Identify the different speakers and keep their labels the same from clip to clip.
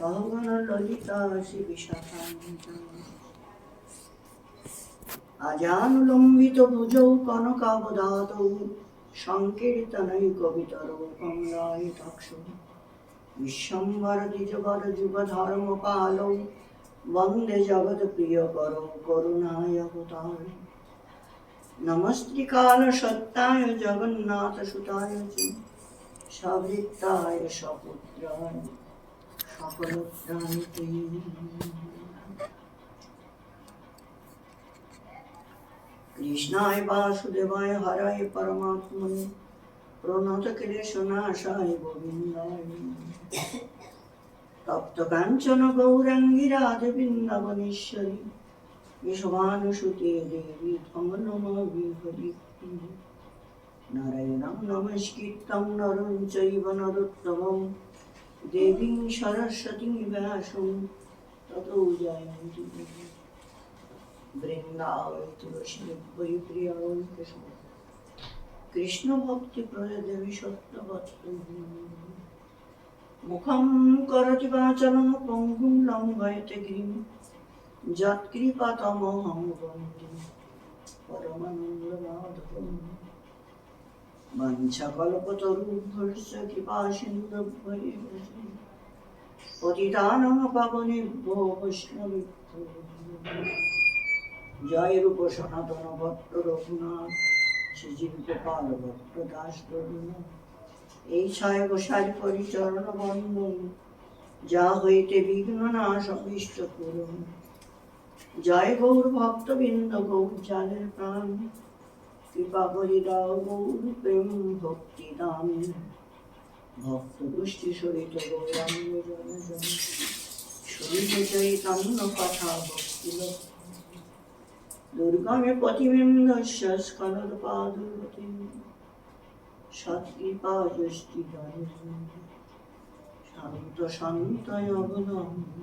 Speaker 1: সহগণ ললিতা শ্রীবিশাখান্বিতা আজানুলম্বিত ভুজৌ কনকাবদাতৌ সংকীর্তনৈকবিতরৌ কমলায়তাক্ষৌ বিশ্বম্বর দ্বিজবর যুগধর্মপালৌ বন্দে জগৎপ্রিয়করৌ করুণায়বতারৌ নমস্ত্রিকাল সত্যায় জগন্নাথসুতায় চ সভৃত্তায় সপুত্রায় সকলপ্রাণিতে কৃষ্ণায় বাসুদেবায় হরায় পরমাত্মনে প্রণত ক্লেশনাশায় গোবিন্দায় তপ্ত কাঞ্চন গৌরাঙ্গী রাধে বৃন্দাবনেশ্বরী বিশ্বভানুসুতে দেবী ত্বং নমামি হরি নারায়ণং নমস্কৃত্যং নরং চৈব নরোত্তমং দেবীং সরস্বতীং ব্যাসং ততো জয়ন্তি বৃন্দাবৈ তুলসী বৈ প্রিয়ায় কৃষ্ণ ভক্তি প্রদেবী সত্যবত্ত মুখং করতি বাচলং পঙ্গুং লঙ্ঘয়তে গিরিং যৎকৃপাতমহং বন্দে পরমানন্দমাধবং বাঞ্ছাকল্পতরুভ্যশ্চ কৃপাসিন্ধুভ্যৈব পতিতানাং পাবনেভ্যো বৈষ্ণবেভ্যো জয় রূপ সনাতন ভট্ট রঘুনাথ শ্রীজীব গোপাল ভট্ট দাস রঘুনাথ এই ছয় গোসাই পরিচরণ বন্দন যা হইতে বিঘ্ন নাশ অভীষ্ট পূরণ জয় গৌর ভক্তবৃন্দ গৌর জানের প্রাণ কৃপা করি দাও গৌর প্রেম ভক্তি দান ভক্ত গোষ্ঠী সরিত গৌরাঙ্গ জন জন শুনিতে চৈতন্য কথা ভক্তি দুর্গমে পতিবিন্দস্য স্খলৎপাদুর্গতি সৎকৃপা যষ্টি জয় শান্ত শান্তয় অবলম্ব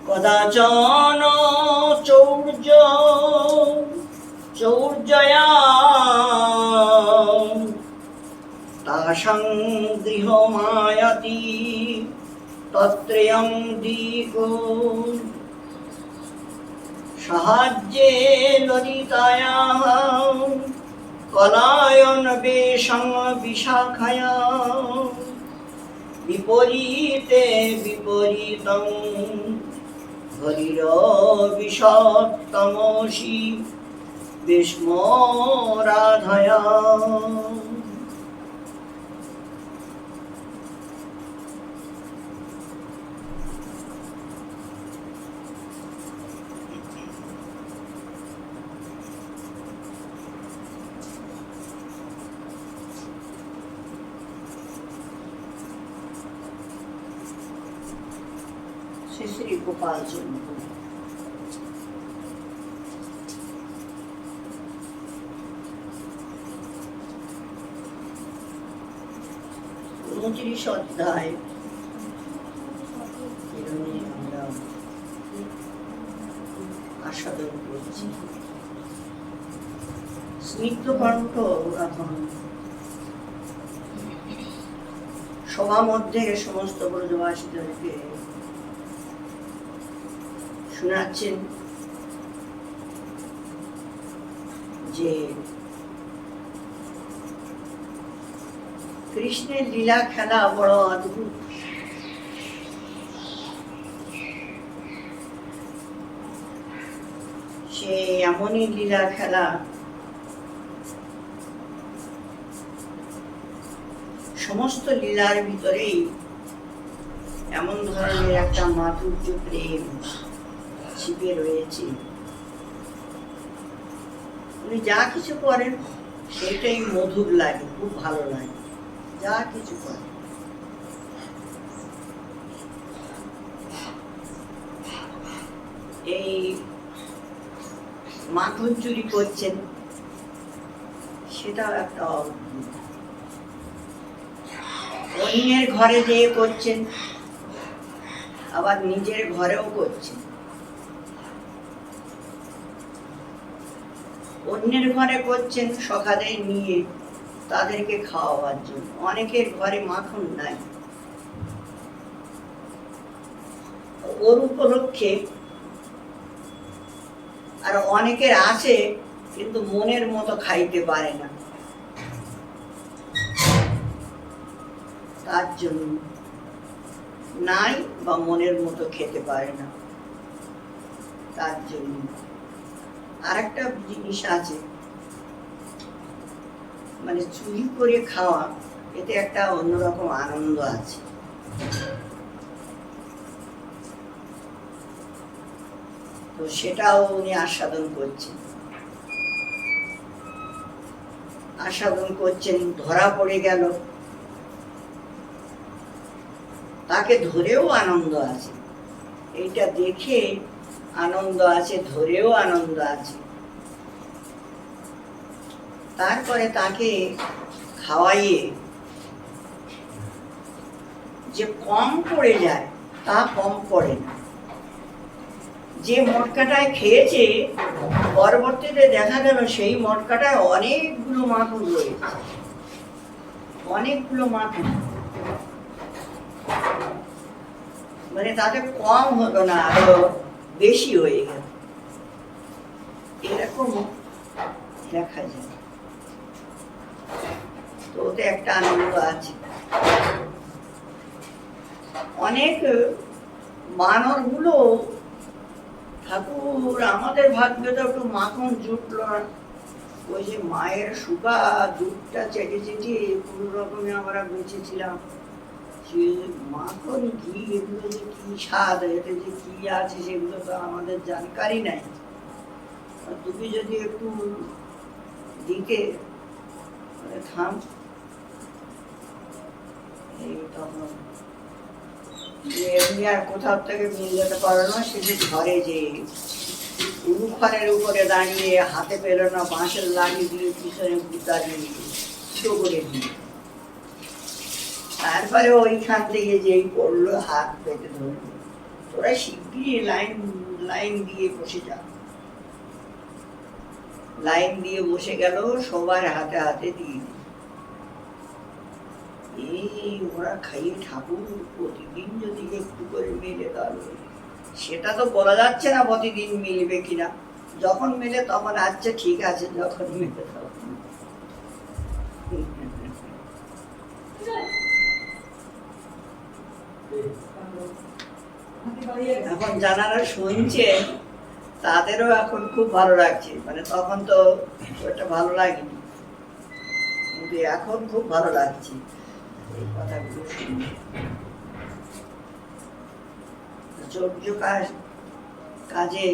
Speaker 1: কদাচন চৌর্যয়া তার নাশং গৃহমায়াতি তত্রয়ং দিগো সাহায্যে ললিতায়াঃ কলায়ন বেশং বিশাখায়াঃ বিপরীতে বিপরীতং হরির বিষত্তমসি বিস্মরাধয়া। শ্রী শ্রী গোপাল চন্দ্র। ঊনত্রিশ অধ্যায় আমরা আস্বাদন করছি। স্নিগ্ধ কণ্ঠ এখন সভা মধ্যে সমস্ত ব্রজবাসীদেরকে শোনাচ্ছেন যে কৃষ্ণের লীলা খেলা বড় অদ্ভুত। সে এমনই লীলা খেলা সমস্ত লীলার ভিতরেই এমন ধরনের একটা মাধুর্য প্রেম ছিপে রয়েছে। উনি যা কিছু করেন সেটাই মধুর লাগে, খুব ভালো লাগে যা কিছু করেন। এই মাখন চুরি করছেন, সেটাও একটা অদ্ভুত। অন্যের ঘরে যেয়ে করছেন, আবার নিজের ঘরেও করছেন। অন্যের ঘরে করছেন সখাদের নিয়ে তাদেরকে খাওয়াবার জন্য। অনেকের ঘরে মাখন নাই, ওর উপলক্ষে। আর অনেকের আছে কিন্তু মনের মতো খাইতে পারে না, তার জন্য নাই বা মনের মতো খেতে পারে না, তার জন্য। আর একটা জিনিস আছে, মানে চুরি করে খাওয়া, এতে একটা অন্যরকম আনন্দ আছে। তো সেটাও উনি আস্বাদন করছেন। আস্বাদন করছেন, ধরা পড়ে গেল, তাকে ধরেও আনন্দ আছে। এইটা দেখে আনন্দ আছে, ধরেও আনন্দ আছে। তারপরে তাকে খাওয়াইয়ে যে কম পড়ে যায় তা কম পড়ে না। যে মটকাটায় খেয়েছে পরবর্তীতে দেখা গেল সেই মটকাটায় অনেকগুলো মাখন রয়েছে, অনেকগুলো মাখন। মানে তাতে কম হলো না, আরো বেশি হয়ে গেল, এরকম দেখা যায়। তো ওতে একটা আনন্দ আছে। অনেক বানর গুলো, ঠাকুর আমাদের ভাগ্যে তো একটু মাখন জুটল না। ওই যে মায়ের শুকা দুধটা চেটে চেটে কোনো রকমে আমরা বেঁচেছিলাম। মাখন ঘি এগুলো যে কি স্বাদ, এতে যে কি আছে সেগুলো তো আমাদের জানকারি নাই। তুমি যদি একটু দিতে থাম, এই তখন এমনি আর কোথাও থেকে নিয়ে যেতে পারো না। সেটি ঘরে যে উনুখড়ের উপরে দাঁড়িয়ে হাতে পেল না, বাঁশের লাঠি দিয়ে পিছনে দাঁড়িয়ে ছোটো করে দিয়ে, তারপরে ওইখান থেকে যেই পড়লো হাত পেতে ধরলো। তোরা শিগগিরই লাইন দিয়ে বসে যা। লাইন দিয়ে বসে গেল, সবার হাতে হাতে দিয়ে। ওরা খাইয়ে ঠাকুর প্রতিদিন যদি একটু করে মেলে তাহলে সেটা তো বলা যাচ্ছে না প্রতিদিন মিলবে কিনা। যখন মেলে তখন আচ্ছা ঠিক আছে, যখন মেলে তখন। এখন যারা শুনছে তাদেরও এখন খুব ভালো লাগছে, মানে তখন তো ওটা ভালো লাগেনি, কিন্তু এখন খুব ভালো লাগছে এই কথাগুলো শুনে। চর্য কাজে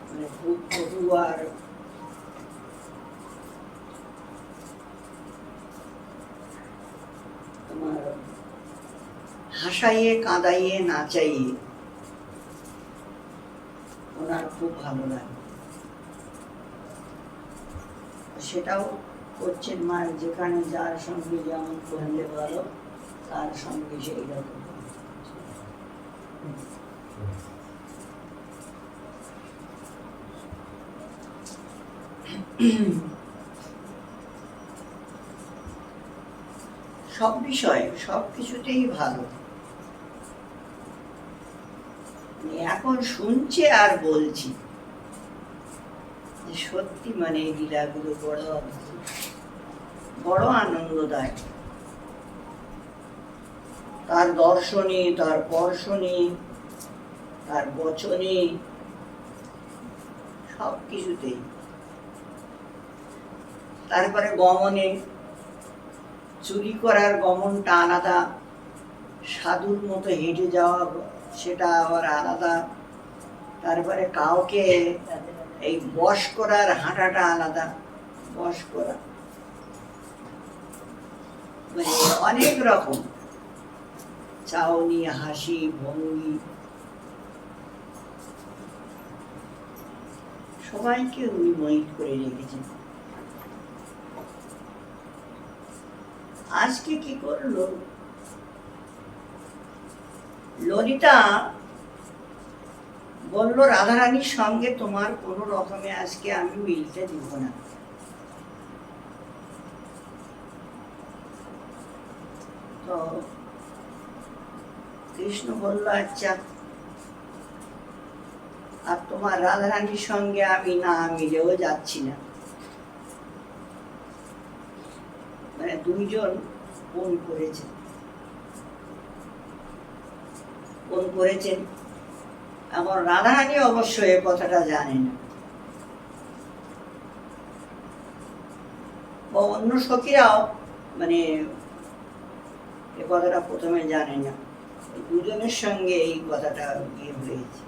Speaker 1: মানে খুব কটু আর তোমার হাসাইয়ে কাঁদাইয়ে নাচাইয়ে ওনার খুব ভালো লাগে। সেটাও করছেন মা, যেখানে যার সঙ্গে যেমন করলে ভালো তার সঙ্গে সেই রকম। সব বিষয়ে সব কিছুতেই ভালো। এখন শুনছে আর বলছি যে সত্যি মানে এই লীলাগুলো বড় বড় আনন্দদায়ক। তার দর্শনে, তার পর্শনে, তার বচনে, সব কিছুতেই। তারপরে গমনে, চুরি করার গমনটা আলাদা, সাধুর মতো হেঁটে যাওয়া সেটা আবার আলাদা, তারপরে কাউকে এই বশ করার হাঁটাটা আলাদা। বশ করা মানে অনেক রকম চাউনি, হাসি, ভঙ্গি, সবাইকে উনি মোহিত করে রেখেছেন। আজকে কি করলো ললিতা, বলল রাধারানীর সঙ্গে তোমার কোন রকমে আজকে আমি মিলতে দিব না। তো কৃষ্ণ বলল আচ্ছা, আর তোমার রাধারানীর সঙ্গে আমি না মিলেও যাচ্ছি না। মানে দুইজন ফোন করেছেন, এখন রাধারানী অবশ্য এ কথাটা জানে না, বা অন্য সখীরাও মানে এ কথাটা প্রথমে জানে না। দুজনের সঙ্গে এই কথাটা বিয়ে হয়েছে।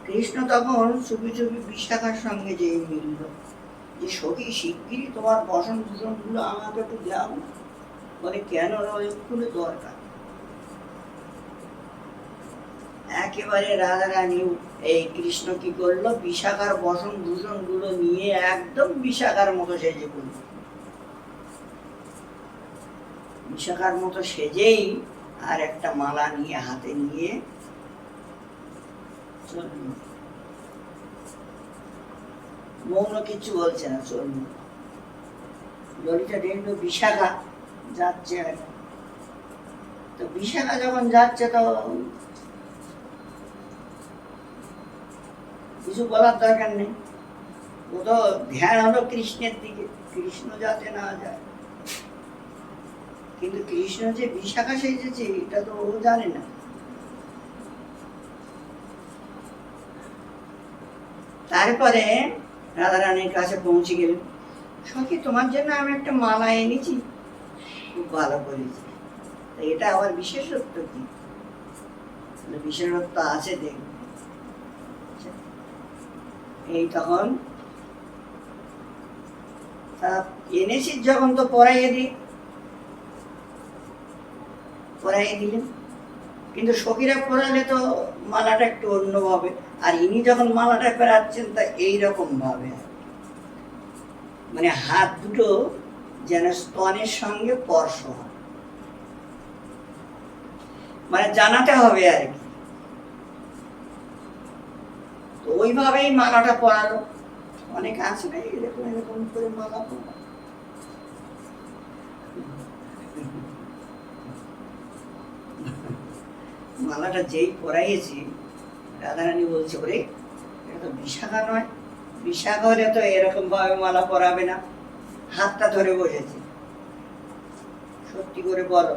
Speaker 1: কৃষ্ণ তখন চুপি চুপি বিশাখার সঙ্গে যে মিলল, যে সখী শিগগিরই তোমার বসন ভূষণ গুলো আমাকে একটু দাও। মানে কেন এক্ষুনি দরকার। একেবারে রাধারানী এই কৃষ্ণ কি করলো, বিশাখার বসন ভূষণ গুলো নিয়ে একদম বিশাখার মতো সেজে করল। বিশাখার মতো সেজেই আর একটা মালা নিয়ে হাতে নিয়ে চলল। মৌন কিছু বলছে না, চলল। ললিতা দেখলো বিশাখা যাচ্ছে, তো বিশাখা যখন যাচ্ছে তো কিছু বলার দরকার নেই, ও তো ধ্যান হলো কৃষ্ণের দিকে, কৃষ্ণ যাতে না যায়। কিন্তু কৃষ্ণ যে বিশাখা সেজেছে এটা তো ও জানে না। তারপরে রাধারানীর কাছে পৌঁছে গেল, সখী তোমার জন্য আমি একটা মালা এনেছি, খুব ভালো করেছি। এটা আবার বিশেষত্ব কি? বিশেষত্ব আছে দেখ। এই তখন এনেছি যখন তো পরাইয়ে দিলেন। কিন্তু সখীরা পরালে তো মালাটা একটু অন্যভাবে, আর ইনি যখন মালাটা পরাচ্ছেন তা এইরকম ভাবে, মানে হাত দুটো যেন স্তনের সঙ্গে স্পর্শ হয়, মানে জানাতে হবে আর কি। তো ওইভাবেই মালাটা পরালো। অনেক আছে না এরকম এরকম করে মালা পরা। মালাটা যেই পরাইয়েছি, রাধারানী বলছে, ওরে এটা তো বিশাখা নয়, বিশাখা হলে তো এরকম ভাবে মালা পরাবে না। হাতটা ধরে বসেছে। সত্যি করে বলো,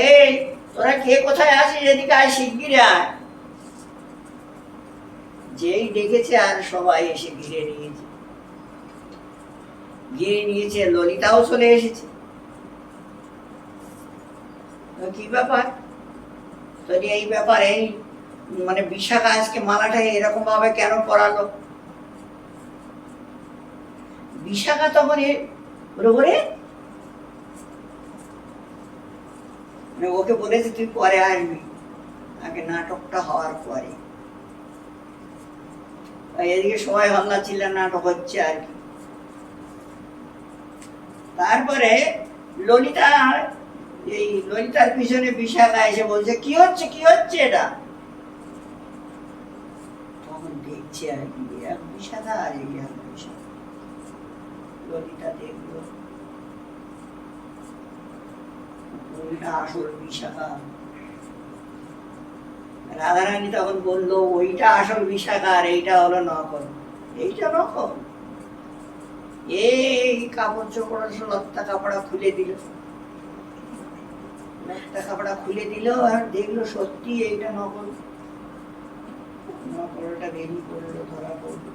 Speaker 1: এই তোরা কে কোথায় আছিস, এদিকে আয়, শিগগির আয়। যেই দেখেছে আর সবাই এসে ঘিরে নিয়েছে, ললিতাও চলে এসেছে। কি ব্যাপার তোর এই ব্যাপার, এই মানে বিশাখা আজকে মালাটা এরকম ভাবে কেন পরালো? বিশাখা তখন ওকে বলেছে তুই পরে আসবি, আগে নাটকটা হওয়ার পরে। এদিকে সবাই হল্লা চিল্লা নাটক হচ্ছে আর কি। তারপরে ললিতার পিছনে বিশাখা এসে বলছে, কি হচ্ছে এটা? তখন দেখছে আর কি, এক বিশাখা আর এই এক বিশাখা। ললিতা দেখলো ওইটা আসল বিশাখা। রাধারানী তখন বললো, ওইটা আসল বিশাখা আর এইটা হলো নকল। এইটা নকল? এই কাপড় চোপড় লত্তা কাপড়া খুলে দিল, আর দেখলো সত্যি এইটা নকল। নকলটা বেরিয়ে পড়লো, ধরা পড়লো।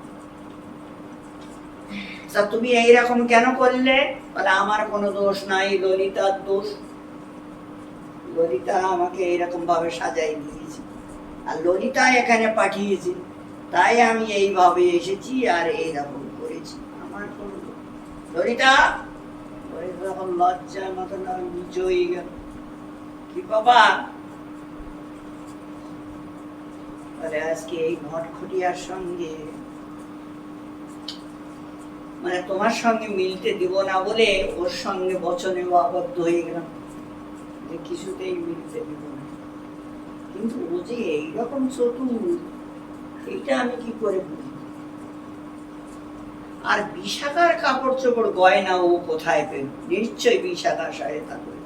Speaker 1: তা তুমি এইরকম কেন করলে? বলে আমার কোনো দোষ নাই, ললিতার দোষ। ললিতা আমাকে এইরকম ভাবে সাজাই দিয়েছে, আর ললিতা এখানে পাঠিয়েছে, তাই আমি এইভাবে এসেছি আর এইরকম করেছি। আমার কোনো ললিতা তখন লজ্জার মতো নিচু হয়ে গেল। কি বাবা, আজকে এই নটখটিয়ার সঙ্গে মানে তোমার সঙ্গে মিলতে দিব না বলে ওর সঙ্গে বচনে আবদ্ধ হয়ে গেলাম যে কিছুতেই মিলতে দিব না। কিন্তু ও যে এইরকম চতুর, এইটা আমি কি করে বুঝি? আর বিশাখার কাপড় চোপড় গয়না ও কোথায় পেল? নিশ্চয়ই বিশাখার সহায়তা করে।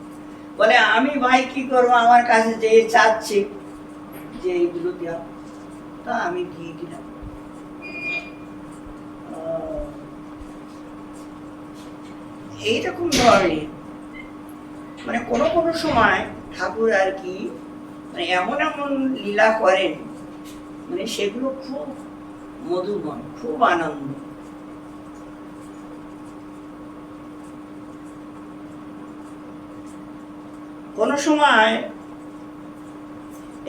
Speaker 1: বলে আমি ভাই কি করবো, আমার কাছে যে চাচ্ছে যে এইগুলো দেওয়া, তা আমি দিয়ে দিলাম। এইরকম ধরনের মানে কোনো কোনো সময় ঠাকুর আর কি মানে এমন এমন লীলা করেন, মানে সেগুলো খুব মধুময়, খুব আনন্দ। কোন সময়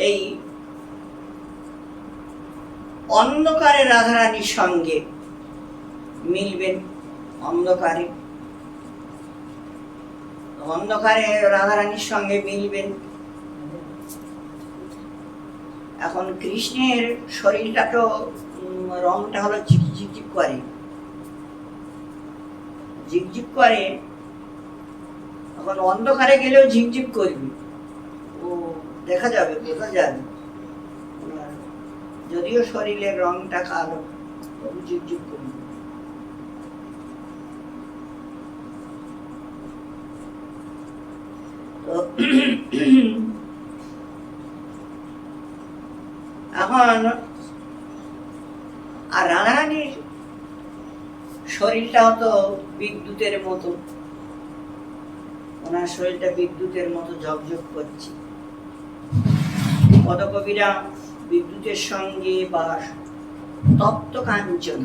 Speaker 1: এই অন্ধকারে রাধারানীর সঙ্গে মিলবেন, অন্ধকারে রাধারানীর সঙ্গে মিলবেন। এখন কৃষ্ণের শরীরটা তো রংটা হলো ঝিকঝিক করে, এখন অন্ধকারে গেলেও ঝিকঝিক করবে, ও দেখা যাবে, বোঝা যাবে। যদিও শরীরের রংটা কালো, তবু ঝিকঝিক করবে। এখন আর রাধারানীর শরীরটাও তো বিদ্যুতের মতো, ওনার শরীরটা বিদ্যুতের মতো ঝকঝক করছে। পদকবিরা বিদ্যুতের সঙ্গে বা তপ্ত কাঞ্চন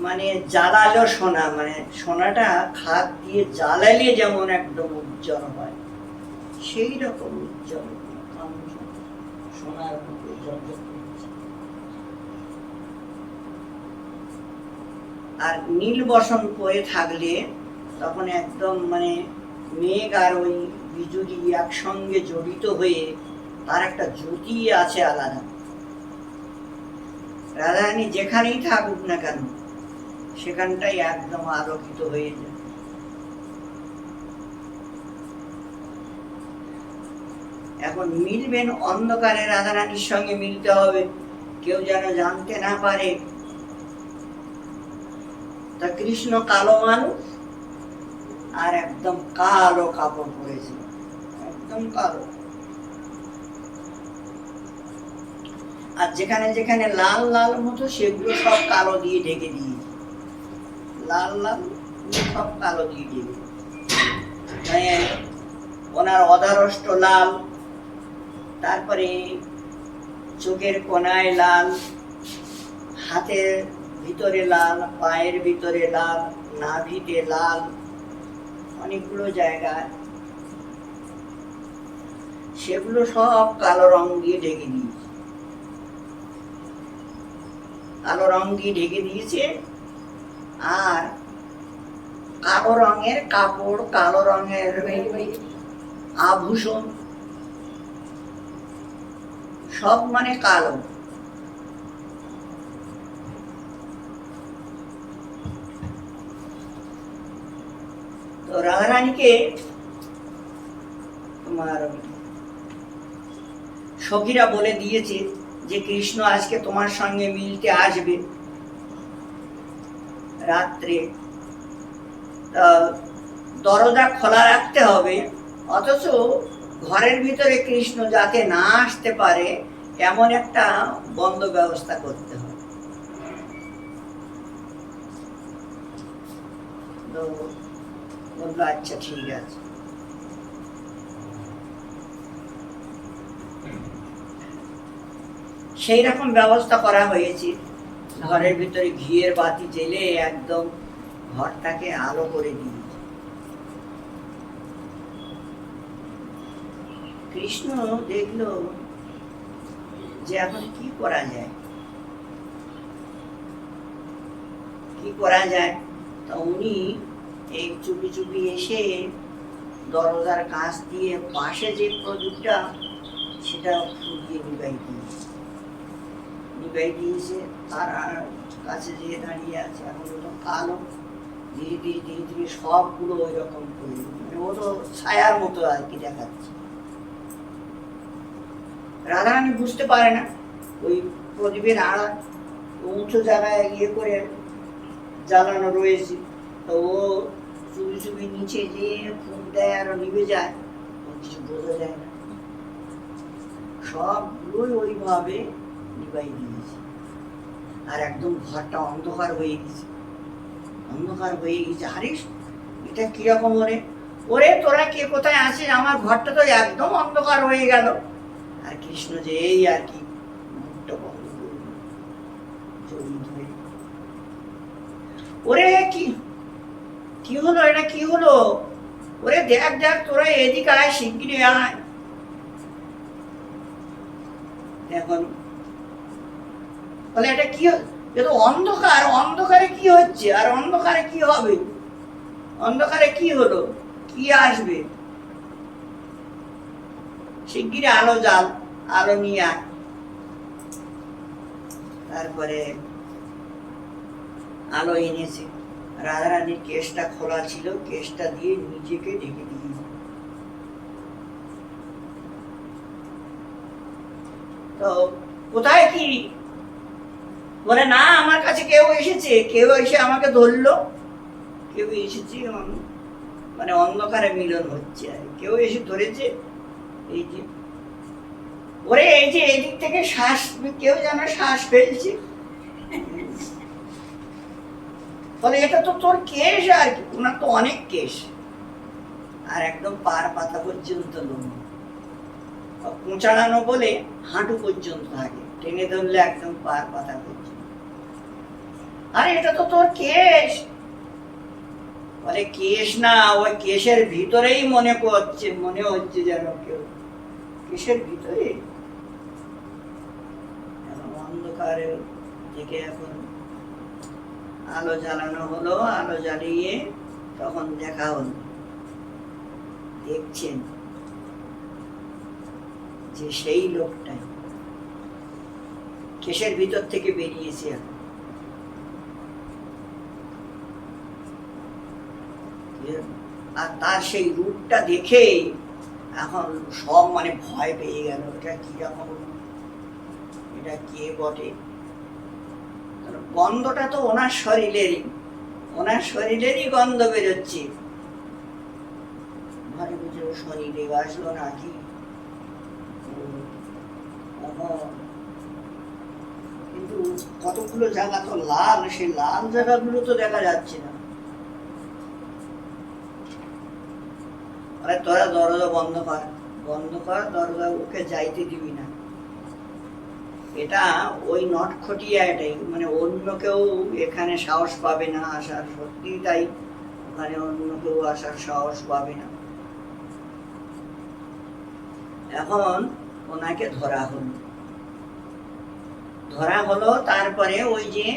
Speaker 1: মানে জ্বালালো সোনা, মানে সোনাটা খাদ দিয়ে জ্বালালে যেমন একদম উজ্জ্বল হয়, সেই রকম উজ্জ্বল কাঞ্চন সোনার মতো ঝকঝক করছে। আর নীল বসন পরে থাকলে তখন একদম মানে মেঘ আর ওই বিজুলি একসঙ্গে জড়িত হয়ে তার একটা জ্যোতি আছে আলাদা। রাধারানী যেখানেই থাকুক না কেন সেখানটাই একদম আলোকিত হয়ে যায়। এখন মিলবেন অন্ধকারে, রাধারানীর সঙ্গে মিলতে হবে, কেউ যেন জানতে না পারে। তা কৃষ্ণ কালো মানুষ আর একদম কালো কাপড় পরেছে, একদম কালো। আর যেখানে যেখানে লাল লাল মতো সেগুলো সব কালো দিয়ে ঢেকে দিয়েছে, লাল লাল সব কালো দিয়ে ঢেকে। মানে ওনার অধারষ্ট লাল, তারপরে চোখের কোনায় লাল, হাতের ভিতরে লাল, পায়ের ভিতরে লাল, নাভিতে লাল, অনেকগুলো জায়গায় সেগুলো সব কালো রং দিয়ে ঢেকে দিয়েছে, কালো রং দিয়ে ঢেকে দিয়েছে। আর কালো রঙের কাপড়, কালো রঙের আভূষণ, সব মানে কালো। তো রাধারানীকে তোমার সখীরা বলে দিয়েছে যে কৃষ্ণ আজকে তোমার সঙ্গে মিলতে আসবে রাত্রে, দরজা খোলা রাখতে হবে, অথচ ঘরের ভিতরে কৃষ্ণ যাতে না আসতে পারে এমন একটা বন্ধ ব্যবস্থা করতে হবে। তো বললো আচ্ছা ঠিক আছে। সেই রকম ব্যবস্থা করা হয়েছে, ঘরের ভিতরে ঘিয়ের বাতি জ্বেলে একদম ঘরটাকে আলো করে দিয়েছে। কৃষ্ণ দেখলো যে এখন কি করা যায়, কি করা যায়। তা উনি এই চুপি চুপি এসে দরজার কাছ দিয়ে পাশে যে প্রদীপটা সেটা ফুটিয়ে নিবাই দিয়েছে। তার কাছে যে দাঁড়িয়ে আছে, এখন ওটা কালো, ধীরে ধীরে ধীরে ধীরে সবগুলো ওই রকম করে, মানে ও তো ছায়ার মতো আর কি দেখাচ্ছে। রাধারানী বুঝতে পারে না ওই প্রদীপের আড়া উঁচু জায়গায় ইয়ে করে জ্বালানো রয়েছে, তো ও চুপি চুপি নিচে যে ফুঁক দেয় আর নিভে যায়, কিছু বোঝা যায় না, সবগুলোই ওইভাবে নিবাই দিয়েছে। আর একদম ঘরটা অন্ধকার হয়ে গেছে, অন্ধকার হয়ে গেছে। আরে এটা কিরকম ওরে তোরা কে কোথায় আছিস, আমার ঘরটা তো একদম অন্ধকার হয়ে গেল। আর কৃষ্ণ যে এই আর কি মুখটা বন্ধ করল, ওরে কি হলো, এটা কি হলো, ওরে দেখ দেখ তোরা এদিকে আয়, শিগগিরি আয়। এখন বলে এটা কি, এটা অন্ধকার, অন্ধকারে কি হচ্ছে, আর অন্ধকারে কি হবে, অন্ধকারে কি হলো, কি আসবে, শিগগিরি আলো জ্বাল, আলো নিয়ে আয়। তারপরে আলো এনেছে, রাধারানীর কেশটা খোলা ছিল, কেশটা দিয়ে নিজেকে ঢেকে দিয়েছে। তো কোথায় কি বলে, না আমার কাছে কেউ এসেছে, কেউ এসে আমাকে ধরলো, কেউ এসেছে, মানে অন্ধকারে মিলন হচ্ছে, আর কেউ এসে ধরেছে। এই যে ওরে এই যে এদিক থেকে শ্বাস, কেউ যেন শ্বাস ফেলছে, বলে এটা তো তোর কেশ, আর কি, ওনার তো অনেক কেশ, আর একদম পার পাতা পর্যন্ত লোম, কোঁচাড়ানো বলে হাঁটু পর্যন্ত থাকে, টেনে ধরলে একদম পার পাতা পর্যন্ত। আরে এটা তো তোর কেশ, বলে কেশ না, ওই কেশের ভিতরেই মনে হচ্ছে যেন কেউ, কেশের ভিতরে। অন্ধকারে থেকে এখন আলো জ্বালানো হলো, আলো জ্বালিয়ে তখন দেখা হলো, দেখছেন যে সেই লোকটাই কেশের ভিতর থেকে বেরিয়েছে। আর তার সেই রূপটা দেখে এখন সব মানে ভয় পেয়ে গেল, এটা কিরকম, এটা কে বটে। গন্ধটা তো ওনার শরীরেরই গন্ধ বেরোচ্ছে, শনিদেব আসলো নাকি। কিন্তু কতগুলো জায়গা তো লাল, সেই লাল জায়গাগুলো তো দেখা যাচ্ছে না। তোরা দরজা বন্ধ কর, বন্ধ কর দরজা, ওকে যাইতে দিবি না। এটা ওই নটখটিয়া এটাই, মানে অন্য কেউ এখানে সাহস পাবে না আসার, সত্যি তাই, ওখানে অন্য কেউ আসার সাহস পাবে না। এখন ওনাকে ধরা হলো, ধরা হলো, তারপরে ওই যে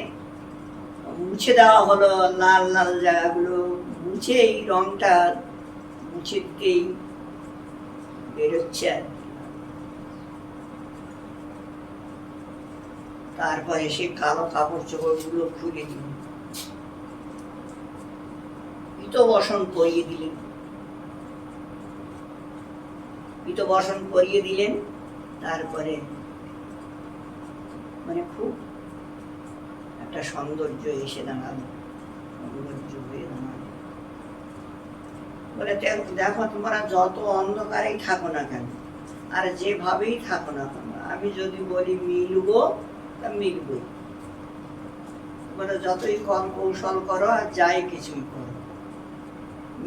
Speaker 1: মুছে দেওয়া হলো লাল লাল জায়গাগুলো, মুছে এই রংটা মুছে দিতেই বেরোচ্ছে আর। তারপরে সে কালো কাপড় চোপড় গুলো খুলে দিল, পিতবসন পরিয়ে দিলেন, পিতবসন পরিয়ে দিলেন। তারপরে মানে খুব একটা সৌন্দর্য এসে দাঁড়ালো, সৌন্দর্য হয়ে দাঁড়ালো। বলে দেখো, তোমরা যত অন্ধকারেই থাকো না কেন, আর যেভাবেই থাকো না কেন, আমি যদি বলি মিলবো তা মিলবই। তোমরা যতই কম কৌশল করো আর যাই কিছুই করো,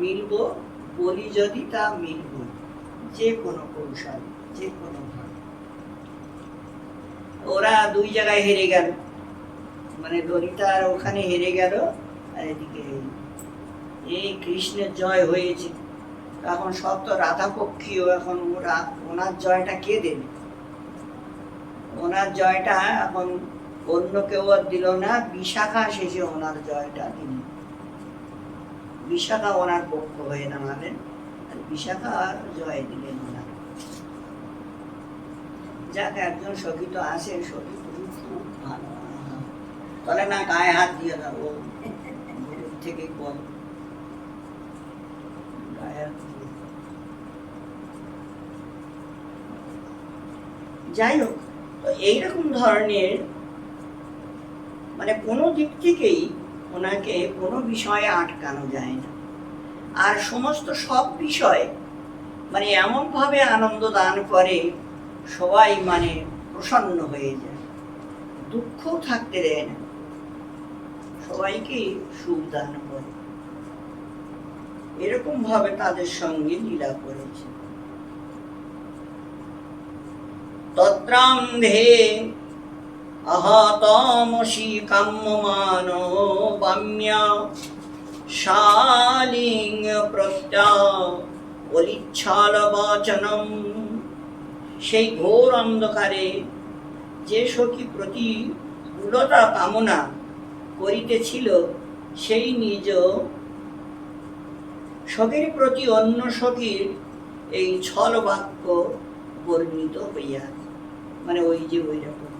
Speaker 1: মিলবো বলি যদি তা মিলবো, যে কোনো কৌশল, যে কোনো ভাবে। ওরা দুই জায়গায় হেরে গেল, মানে ললিতা আর ওখানে হেরে গেল, আর এদিকে এই কৃষ্ণের জয় হয়েছে। এখন সব তো রাধা পক্ষীও, এখন ওরা ওনার জয়টা কে দেবে? ওনার জয়টা এখন অন্য কেউ আর দিল না, বিশাখা শেষে ওনার জয়টা দিল। বিশাখা ওনার পক্ষ হয়ে দাঁড়ালেন, আর বিশাখা জয় দিলেন ওনার। যাক, একজন সখী তো আসে, সখী তুমি খুব ভালো, তাহলে না গায়ে হাত দিয়ে দাও, থেকে বল, গায়ে হাত দিয়ে। যাই হোক, তো এইরকম ধরনের মানে কোনো দিক থেকেই ওনাকে কোনো বিষয়ে আটকানো যায় না। আর সমস্ত সব বিষয় মানে এমনভাবে আনন্দ দান করে, সবাই মানে প্রসন্ন হয়ে যায়, দুঃখ থাকতে দেয় না, সবাইকে সুখ দান করে। এরকম ভাবে তাদের সঙ্গে লীলা করেছে। তত্রান্ধে আহতমসি কাম্যমান বাম্যা শালিং প্রত্যা অলিচ্ছাল বাচনম। সেই ঘোর অন্ধকারে যে সখী প্রতিকূলতা কামনা করিতেছিল, সেই নিজ সখীর প্রতি অন্য সখীর এই ছল বাক্য বর্ণিত হইয়া, মানে ওই যে ওই রকম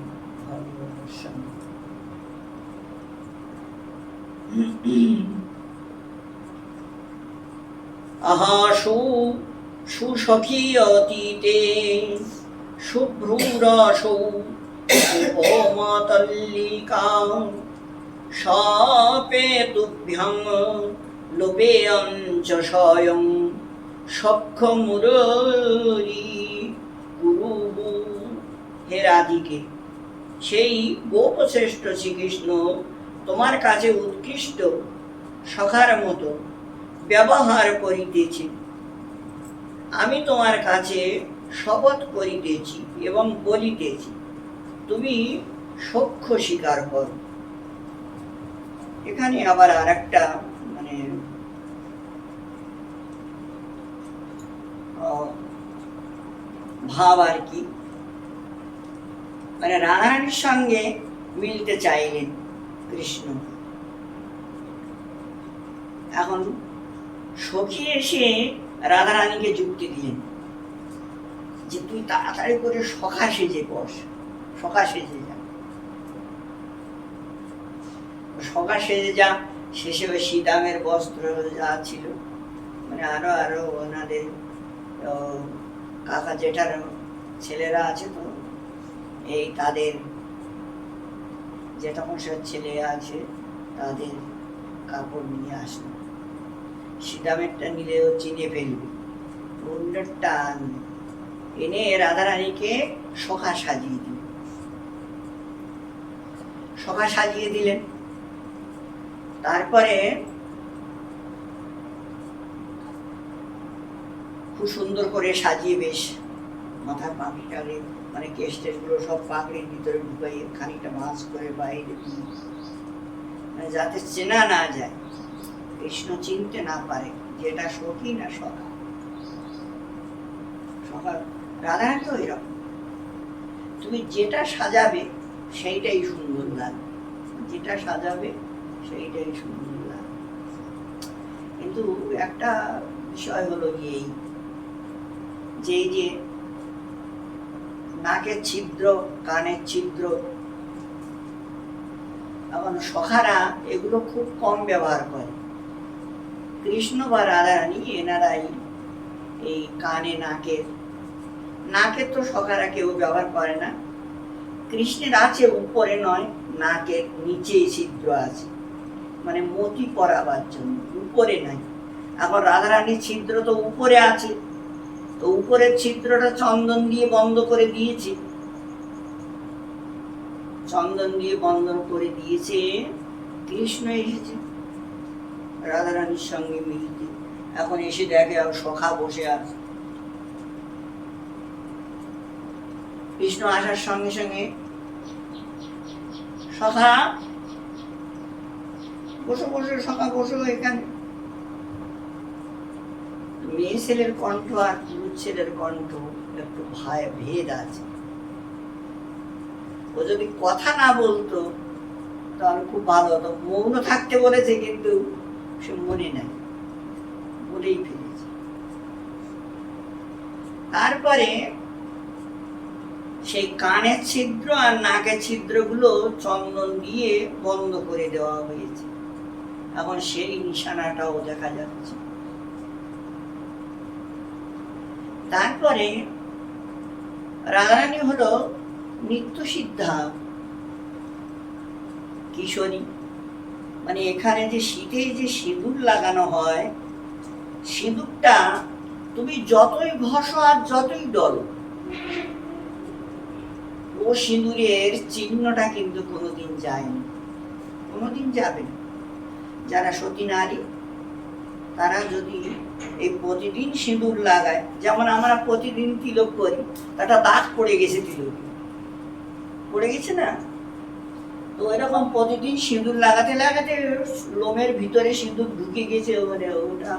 Speaker 1: আহা সুসখী অতীতে শুভ্রূরসৌ উপমাতল্লিকা সপেতুভ্যং লোপেয়ঞ্চ স্বয়ং সখ্য মুরলী কুরুবু। হে রাধিকে, সেই গোপশ্রেষ্ঠ শ্রীকৃষ্ণ তোমার কাছে উৎকৃষ্ট সখার মতো ব্যবহার করিতেছি। আমি তোমার কাছে শপথ করিতেছি এবং বলিতেছি, তুমি সখ্য স্বীকার করো। এখানে আবার আর একটা মানে ভাব আর কি, মানে রাধারানীর সঙ্গে মিলতে চাইলেন কৃষ্ণ। এখন সখী এসে রাধারানীকে যুক্তি দিলেন যে তুই তাড়াতাড়ি করে সখা সেজে বস, সখা সেজে যা, সখা সেজে যা। শেষে ওই সীতামের বস্ত্র যা ছিল, মানে আরো আরো ওনাদের কাকা জেঠার ছেলেরা আছে, তো এই তাদের জেঠামশার ছেলে আছে, তাদের কাপড় নিয়ে আসলো। সীতামেরটা নিলে ও চিনে ফেলবে, গৌরের টান এনে রাধারানীকে সখা সাজিয়ে দিল। সখা সাজিয়ে দিলেন। তারপরে খুব সুন্দর করে সাজিয়ে বেশ মাথার পাখি টালে মানে কেশ টেশগুলো সব পাগড়ির ভিতরে ঢুকাই খানিকটা ভাঁজ করে বাইরে দিয়ে মানে যাতে চেনা না যায়, কৃষ্ণ চিনতে না পারে যে এটা সখী না সখা। সখা রাধারানী তো এরকম, তুমি যেটা সাজাবে সেইটাই সুন্দর লাগবে, যেটা সাজাবে সেইটাই সুন্দর লাগবে। কিন্তু একটা বিষয় হলো এই যে নাকের ছিদ্র, কানের ছিদ্র, এখন সখারা এগুলো খুব কম ব্যবহার করে। কৃষ্ণ বা রাধারানী এনারাই এই কানে নাকের তো সখারা কেউ ব্যবহার করে না। কৃষ্ণের আছে উপরে নয়, নাকের নিচে ছিদ্র আছে, মানে মতি পরাবার জন্য, উপরে নাই। এখন রাধারানীর ছিদ্র তো উপরে আছে, তো উপরের ছিদ্রটা চন্দন দিয়ে বন্ধ করে দিয়েছে, চন্দন দিয়ে বন্ধ করে দিয়েছে। কৃষ্ণ এসেছে রাধারানীর সঙ্গে মিলতে, এখন এসে দেখে আর সখা বসে আছে। কৃষ্ণ আসার সঙ্গে সঙ্গে সখা বসো বসো, সখা বসো এখানে। মেয়ে ছেলের কণ্ঠ আর পুরুষ ছেলের কণ্ঠ একটু ভেদ আছে। ও যদি কথা না বলতো তাহলে খুব ভালো হতো। মৌন থাকতে বলেছে কিন্তু সে মনে নাই, বলেই ফেলেছে। তারপরে সেই কানের ছিদ্র আর নাকের ছিদ্রগুলো চন্দন দিয়ে বন্ধ করে দেওয়া হয়েছে। এখন সেই নিশানাটাও দেখা যাচ্ছে। তারপরে রাধারানী হলো নিত্য সিদ্ধা কিশোরী, মানে এখানে যে শীতে যে সিঁদুর লাগানো হয়, সিঁদুরটা তুমি যতই ঘষো আর যতই ডলো, ও সিঁদুরের চিহ্নটা কিন্তু কোনোদিন যায়নি, কোনোদিন যাবে না। যারা সতী নারী তারা যদি এই প্রতিদিন সিঁদুর লাগায়, যেমন আমরা প্রতিদিন তিলক করি, একটা দাগ পড়ে গেছে, তিলক পড়ে গেছে না, তো এরকম প্রতিদিন সিঁদুর লাগাতে লাগাতে লোমের ভিতরে সিঁদুর ঢুকে গেছে, মানে ওটা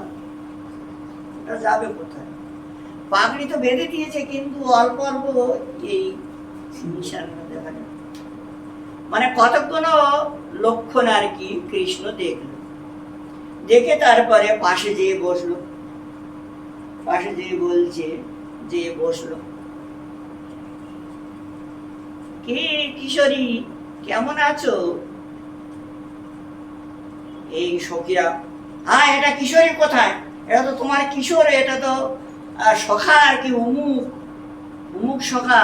Speaker 1: যাবে কোথায়? পাগড়ি তো বেঁধে দিয়েছে কিন্তু অল্প অল্প এই নিশানা দেখা যায়, মানে কতক্ষণ লক্ষণ আর কি। কৃষ্ণ দেখলো, দেখে তারপরে পাশে যেয়ে বসলো, পাশে যেয়ে বলছে, যে বসলো, কে কিশোরী কেমন আছো? এই সখীরা, হ্যাঁ এটা কিশোরী কোথায়? এটা তো তোমার কিশোর, এটা তো সখা আর কি, অমুক সখা,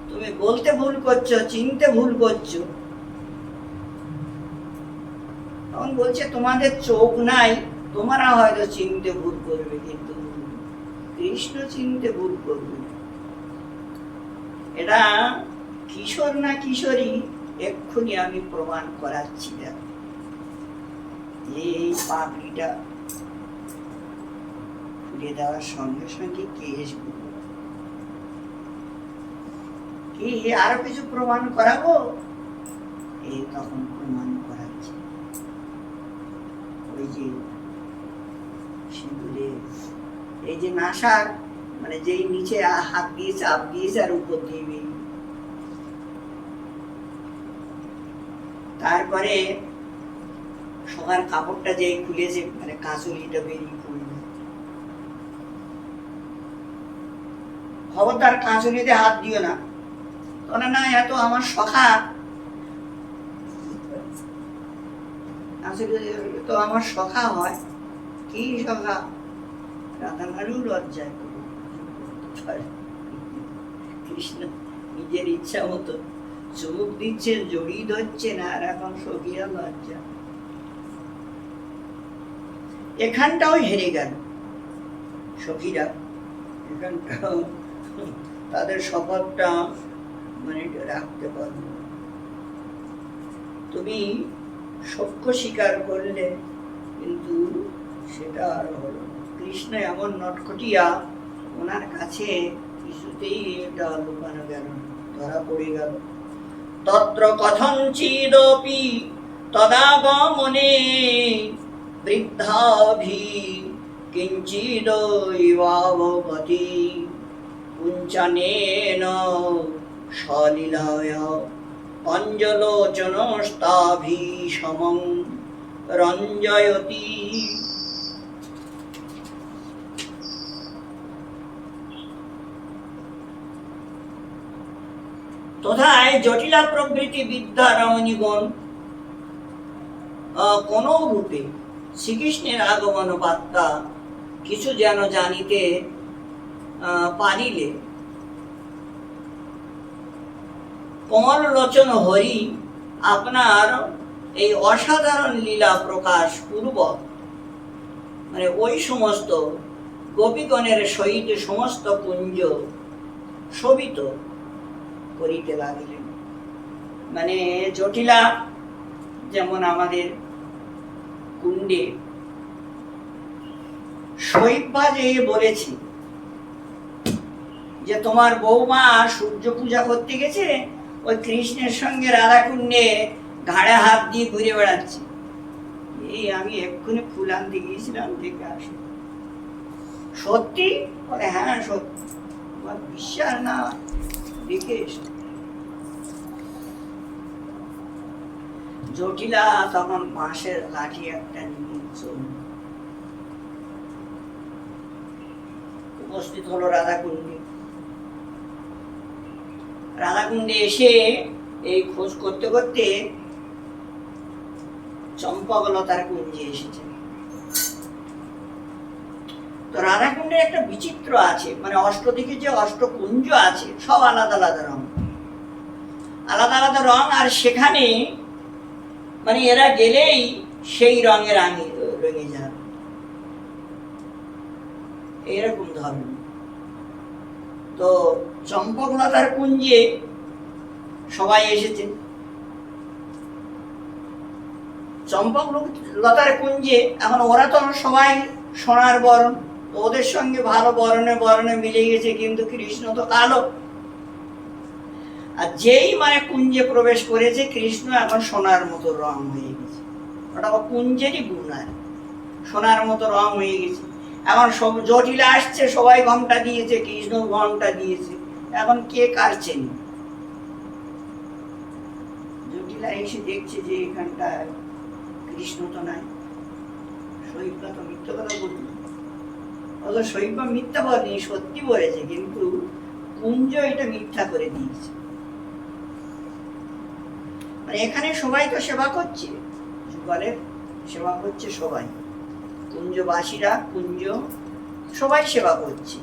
Speaker 1: তুমি বলতে ভুল করছো, চিনতে ভুল করছো। তখন বলছে তোমাদের চোখ নাই, তোমরা হয়তো চিনতে ভুল করবে, কিন্তু কৃষ্ণ চিনতে ভুল করবে। এটা কিশোর না কিশোরী এক্ষুনি আমি প্রমাণ করাচ্ছি। দেখো এই পাগড়িটা খুলে দেওয়ার সঙ্গে সঙ্গে কেশগুলো, কি আরো কিছু প্রমাণ করাবো? এই তখন প্রমাণ করাচ্ছে। ওই যে সিঁদুরে এই যে নাসার, মানে যেই নিচে হাত দিয়ে চাপ দিয়েছে আর উপর দিয়ে বেরিয়ে, তারপরে সবার কাপড়টা যেই খুলেছে, মানে কাঁচুলিটা বেরিয়ে পড়লো। খবরদার কাঁচুলিতে হাত দিও না, তোরা না এত আমার সখা, তো আমার সখা হয়। কি সখা? রাধানারু লজ্জায় কৃষ্ণ নিজের ইচ্ছা মতো চুমুক দিচ্ছেন, জড়িয়ে ধরছেন, আর এখন সখিয়া লজ্জা। এখানটাও হেরে গেল। সখীরা এখানটা তাদের শপথটা মানে রাখতে পারবে। তুমি সখ্য স্বীকার করলে, কিন্তু সেটা আর হলো না। কৃষ্ণ এমন নটখটিয়া, ওনার কাছে কিছুতেই এটা লুকানো গেল না, ধরা পড়ে গেল। তত্র কথঞ্চিদপি তদাগমনে বৃদ্ধাভি কিঞ্চিদৈবাবগতি কুঞ্চনেন সলীলায় পঞ্জলোচনস্তাভি সমং রঞ্জয়তি। তথায় জটিলা প্রভৃতি বিদ্যা রমণীগণ কোন রূপে শ্রীকৃষ্ণের আগমন বার্তা কিছু যেন জানিতে পারিলে কমল লোচন হরি আপনার এই অসাধারণ লীলা প্রকাশ পূর্বক মানে ওই সমস্ত গোপীগণের সহিত সমস্ত কুঞ্জ শোভিত করিতে লাগিলেন। মানে জটিলা যেমন আমাদের কুণ্ডে শৈব্যা যে বলেছি যে তোমার বৌমা সূর্য পূজা করতে গেছে, ওই কৃষ্ণের সঙ্গে রাধা কুণ্ডে ঘাড়ে হাত দিয়ে ঘুরে বেড়াচ্ছে। এই আমি এক্ষুনি ফুল আনতে গিয়েছিলাম, দেখে আসি। সত্যি? বলে হ্যাঁ সত্যি। বিশ্বাস না দেখে এসো। জটিলা তখন বাঁশের লাঠি একটা নিয়ে চলল। উপস্থিত হলো রাধাকুণ্ডে। রাধাকুণ্ডে এসে এই খোঁজ করতে করতে চম্পকলতার কুঞ্জে এসেছে। তো রাধাকুণ্ডের একটা বিচিত্র আছে, মানে অষ্টদিকে যে অষ্টকুঞ্জ আছে সব আলাদা আলাদা রং, আলাদা আলাদা রং। আর সেখানে মানে এরা গেলেই সেই রঙে রঙে যাবে, এরকম ধরনের। তো চম্পকলতার কুঞ্জে সবাই এসেছে। চম্পকলতার কুঞ্জে এখন ওরা তো সবাই সোনার বরণ, ওদের সঙ্গে ভালো বরণে বরণে মিলে গেছে, কিন্তু কৃষ্ণ তো কালো। আর যেই মানে কুঞ্জে প্রবেশ করেছে কৃষ্ণ এখন সোনার মতো রং হয়ে গেছে। ওটা কুঞ্জেরই গুণ, আর সোনার মতো রং হয়ে গেছে। এখন সব জটিলা আসছে, সবাই ঘন্টা দিয়েছে, কৃষ্ণ ঘন্টা দিয়েছে। এখন কে কার চেনে? জটিলা এসে দেখছে যে এখানটা কৃষ্ণ তো নাই। শৈব্যা তো মিথ্যা কথা বলল। অত শৈব্যা মিথ্যা বলেনি, সত্যি বলেছে, কিন্তু কুঞ্জ এটা মিথ্যা করে দিয়েছে। মানে এখানে সবাই তো সেবা করছে, যুগলের সেবা করছে সবাই, কুঞ্জবাসীরা, কুঞ্জ সবাই সেবা করছে,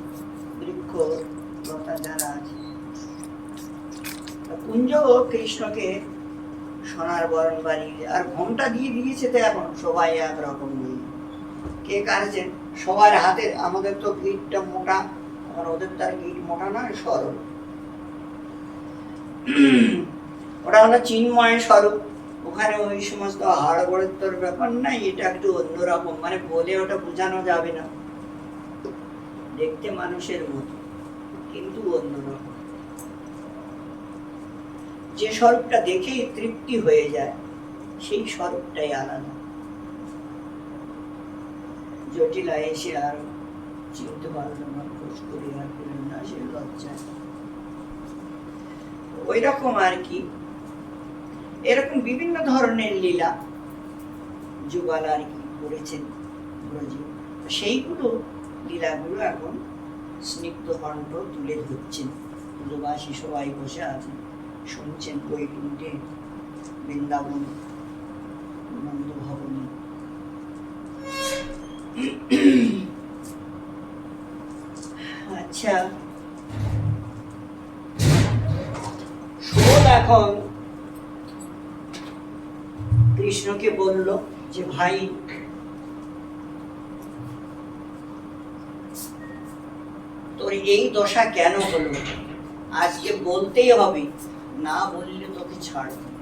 Speaker 1: বৃক্ষ লতা যারা আছে। কুঞ্জ কৃষ্ণকে সোনার বরণ বাড়িয়ে আর ঘোমটা দিয়ে দিয়েছে। তো এখন সবাই একরকম নেই, কে কারছেন সবার হাতের। আমাদের তো গিটটা মোটা, আর ওদের তার গিট মোটা না, সরল। ওটা হলো চিন্ময় স্বরূপ, ওখানে ওই সমস্ত হাড়গোড়ের ব্যাপার নাই। এটা একটু অন্যরকম, মানে বলে ওটা বোঝানো যাবে না। দেখতে মানুষের মতো, কিন্তু অন্যরকম। যে স্বরূপটা দেখেই তৃপ্তি হয়ে যায়, সেই স্বরূপটাই আলাদা। জটিলা এসে আর চিনতে পারল না, খোঁজ করে আর পেলেন না, সে লজ্জায়। ওই রকম আর কি, এরকম বিভিন্ন ধরনের লীলা যুগল আর কি করেছেন ব্রজে। সেইগুলো লীলাগুলো এখন স্নিগ্ধ কণ্ঠ তুলে ধরছেন। ব্রজবাসী সবাই বসে আছেন, শুনছেন বৈকুণ্ঠে, বৃন্দাবন, নন্দ ভবনে। আচ্ছা, এখন কৃষ্ণকে বলল যে ভাই তোর এই দশা কেন হলো? আজকে বলতেই হবে, না বললে তোকে ছাড়ব না।